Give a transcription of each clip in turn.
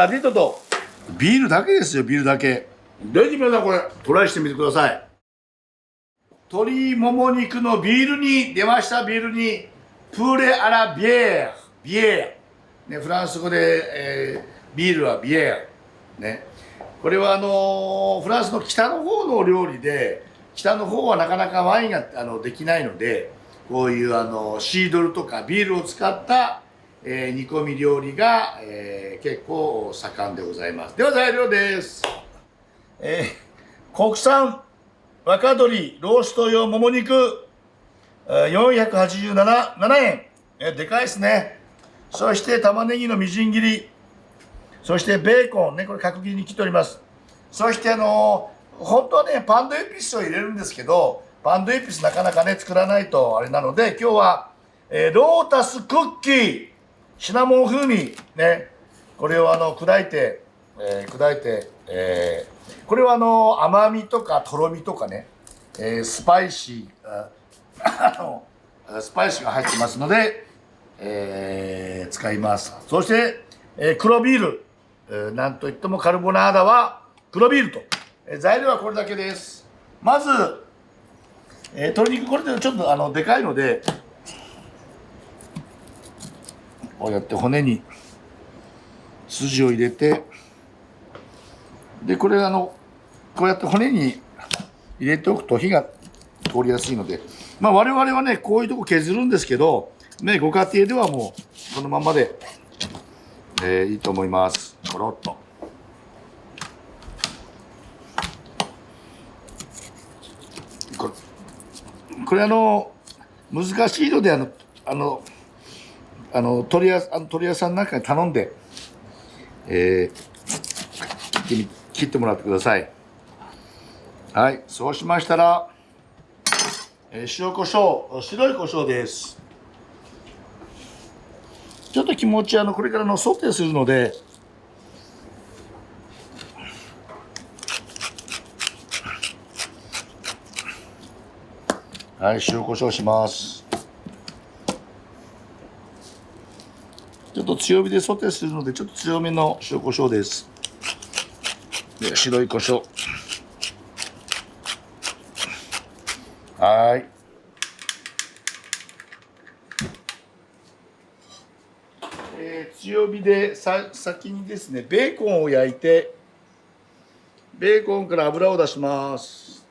リトとビールだけですよ、ビールだけ。ぜひ皆さんこれトライしてみてください。鶏もも肉のビールに出ました。ビールにプーレアラビエー、ビエー、ね、フランス語で、ビールはビエー、ね、これはフランスの北の方の料理で、北の方はなかなかワインができないので、こういうシードルとかビールを使った、煮込み料理が、結構盛んでございます。では材料です。国産若鶏ロースト用もも肉487円、でかいですね。そして玉ねぎのみじん切り、そしてベーコンね、これ角切りに切っております。そして本当はねパンドエピスを入れるんですけど、パンドエピスなかなかね作らないとあれなので、今日は、ロータスクッキーシナモン風味ね、これを砕いて、これは甘みとかとろみとかね、スパイシースパイシーが入ってますので、使います。そして、黒ビール、なんといってもカルボナーラは黒ビールと、材料はこれだけです。まず、鶏肉これでちょっとでかいので、こうやって骨に筋を入れて、でこれこうやって骨に入れておくと火が通りやすいので、まあ我々はねこういうとこ削るんですけどね、ご家庭ではもうこのままで、いいと思います。コロッとこれ難しいので鳥屋さんなんかに頼んで、切ってもらってください。はい、そうしましたら、塩コショウ、白いコショウです。ちょっと気持ちこれからソテーするので、はい、塩コショウします。ちょっと強火でソテーするので、ちょっと強めの塩コショウです。で、白いコショウ。はい。強火で先にですね、ベーコンを焼いて、ベーコンから油を出します。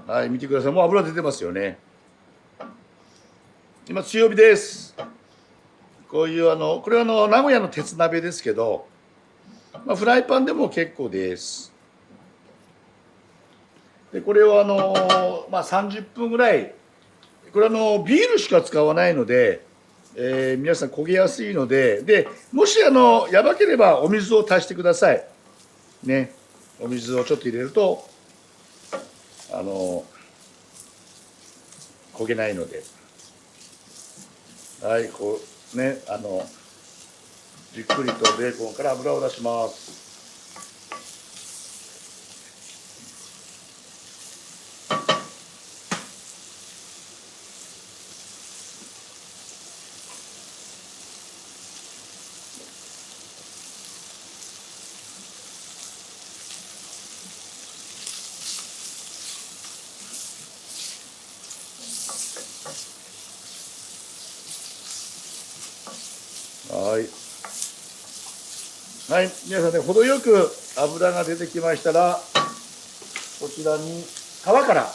はい、見てください。もう油出てますよね。今強火です。こういうこれは名古屋の鉄鍋ですけど、まあ、フライパンでも結構です。でこれをまあ、30分ぐらい、これビールしか使わないので、皆さん焦げやすいので、もしやばければお水を足してくださいね。お水をちょっと入れると焦げないので、はい、こうねじっくりとベーコンから油を出します。はい、はい、皆さんね、程よく油が出てきましたら、こちらに皮から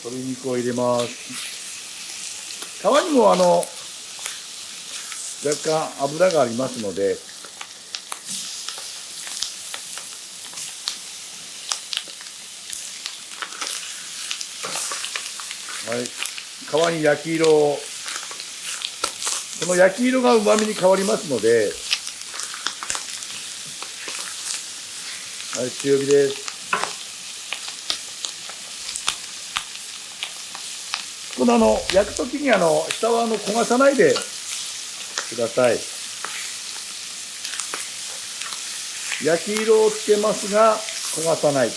鶏肉を入れます。皮にも若干油がありますので、はい、皮に焼き色を、この焼き色がうまみに変わりますので、はい、強火です。この焼くときに下は焦がさないでください。焼き色をつけますが、焦がさないね、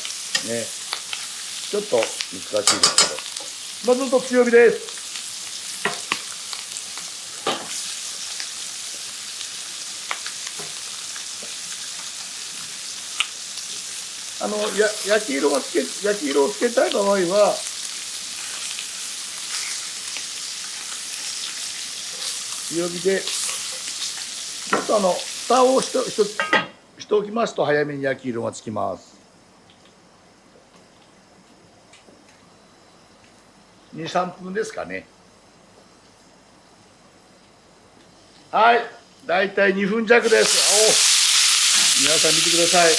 ちょっと難しいですけど、まあ、ずっと強火です。焼き色をつけたい場合は強火でちょっと蓋をしておきますと早めに焼き色がつきます。2、3分ですかね。はい、だいたい2分弱です。皆さん見てください。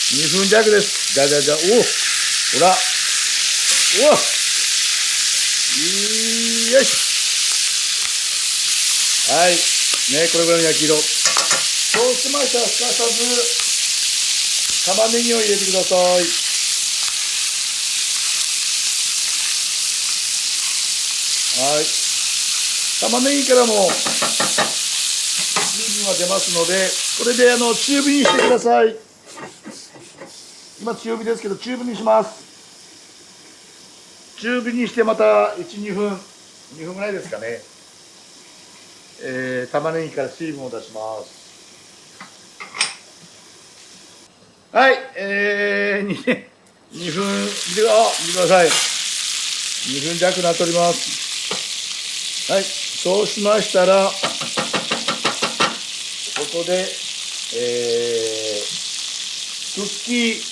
2分弱です。じゃほら、よし。はい、ね、これぐらいの焼き色。そうしましたらすかさず玉ねぎを入れてください。はい、玉ねぎからも水分が出ますので、これで中火にしてください。今強火ですけど中火にします。中火にしてまた1、2分ぐらいですかね。玉ねぎから水分を出します。はい、2分見てください。2分弱なっております。はい、そうしましたらここで、クッキー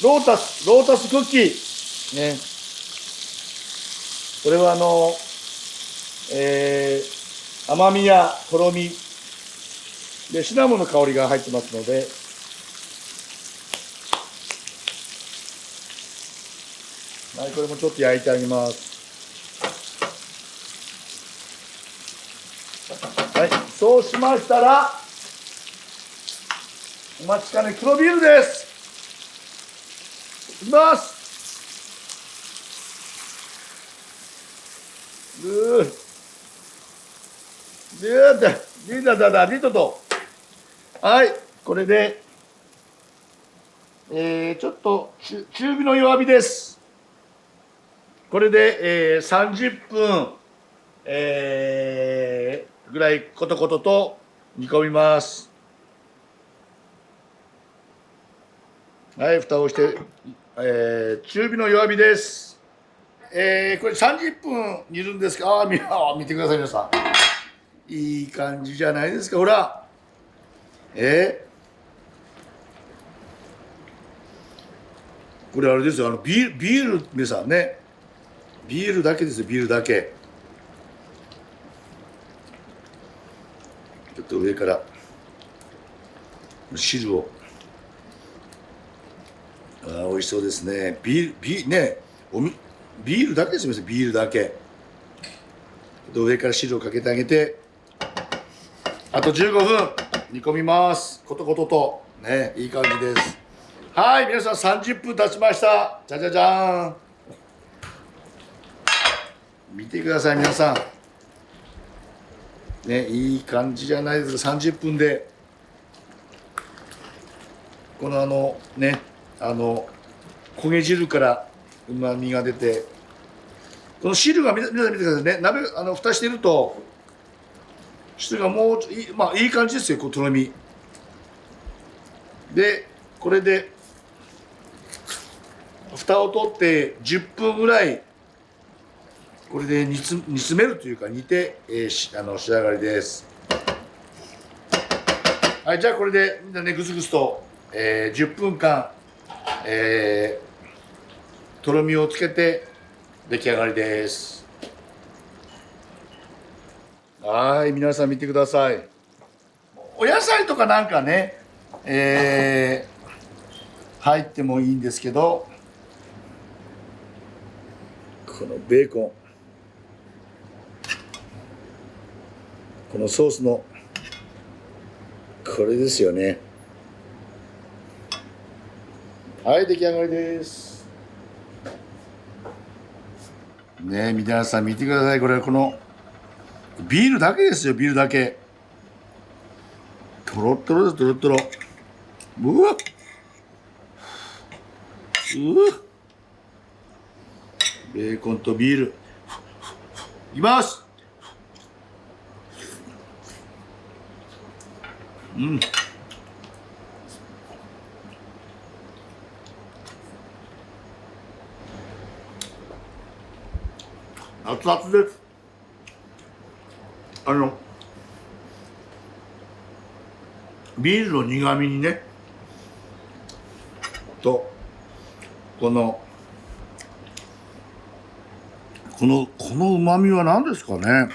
ロータスクッキーね。これは甘みやとろみでシナモンの香りが入ってますので、はい、これもちょっと焼いてあげます。はい、そうしましたらお待ちかね黒ビールです。いきます。リトと。はい、これで、ちょっと中火の弱火です。これで、30分、ぐらいコトコトと煮込みます。はい、蓋をして、中火の弱火です。これ30分煮るんですか。見てください皆さん。いい感じじゃないですか。ほら、これあれですよ。ビール皆さんね。ビールだけですよ。ビールだけ。ちょっと上から汁を。美味しそうですね。ビールだけですよ。ビールだけ。上から汁をかけてあげて、あと15分煮込みます。コトコトとね、いい感じです。はい、皆さん30分経ちました。じゃじゃじゃーん。見てください皆さん。ね、いい感じじゃないですか。30分でこの焦げ汁からうまみが出て、この汁が皆さん見てくださいね。鍋蓋してると汁がもういい感じですよ。とろみで、これで蓋を取って10分ぐらいこれで煮詰めるというか煮て、仕上がりです。はい、じゃあこれでみんなねぐつぐつと、10分間、とろみをつけて出来上がりです。はい、皆さん見てください。お野菜とかなんかね、入ってもいいんですけど、このベーコン、このソースのこれですよね。はい、出来上がりです。ね、皆さん見てください。これこのビールだけですよ。ビールだけ。とろっとろです。とろっとろ。うわベーコンとビールいきます。熱々です。ビールの苦味にねとこの旨味は何ですかね。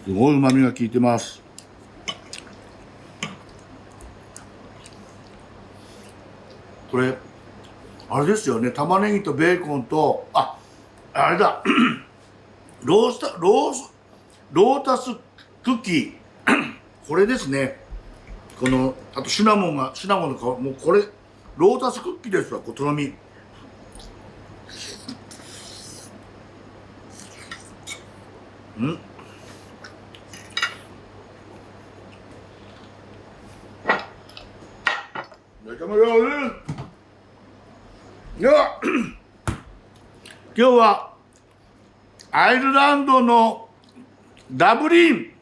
すごい旨味が効いてます。これあれですよね、玉ねぎとベーコンとあれだロータスクッキーこれですね。あとシナモンの香り、もうこれロータスクッキーですわ。とろみめちゃめちゃおいしい。では今日はアイルランドのダブリン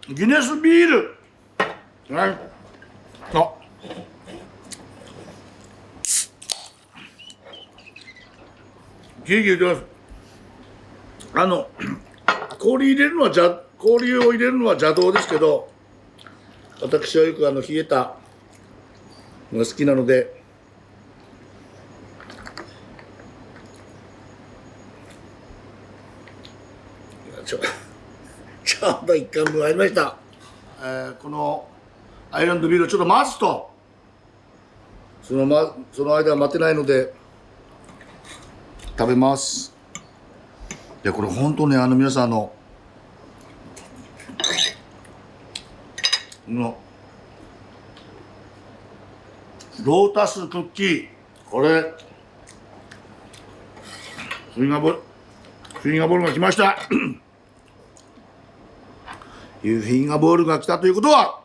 ギネスビール、はい、ギリギリ言ってます。氷を入れるのは邪道ですけど、私はよく冷えたのが好きなので、ちょうど1貫分ありました。このアイランドビールをちょっと待つとその間は待てないので食べます。でこれ本当ね、皆さんロータスクッキー、これフィンガーボールが来ましたフィンガーボールが来たということは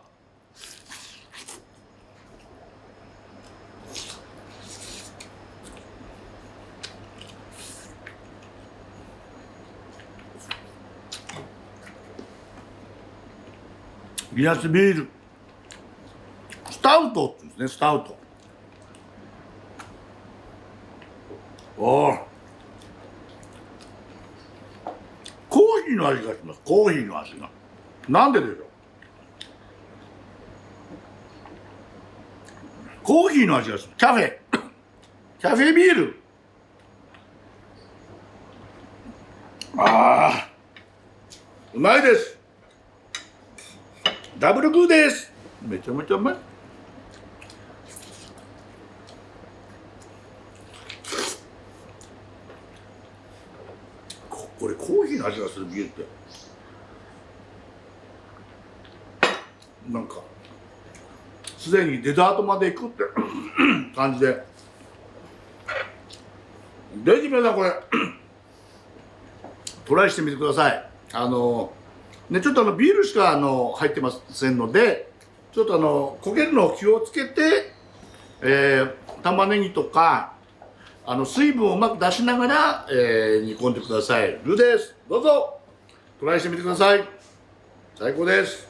ギネスビールスタウトって言うんですね。スタウト、コーヒーの味がします。コーヒーの味がなんででしょう。コーヒーの味がする。キャフェビール、うまいです。ダブルグーです。めちゃめちゃうまい。これコーヒーの味がするビールってなんかすでにデザートまで行くって感じで、ぜひ皆さんこれトライしてみてください。ちょっとビールしか入ってませんので、ちょっと焦げるのを気をつけて、玉ねぎとか水分をうまく出しながら、煮込んでください。ルーです。どうぞトライしてみてください。最高です。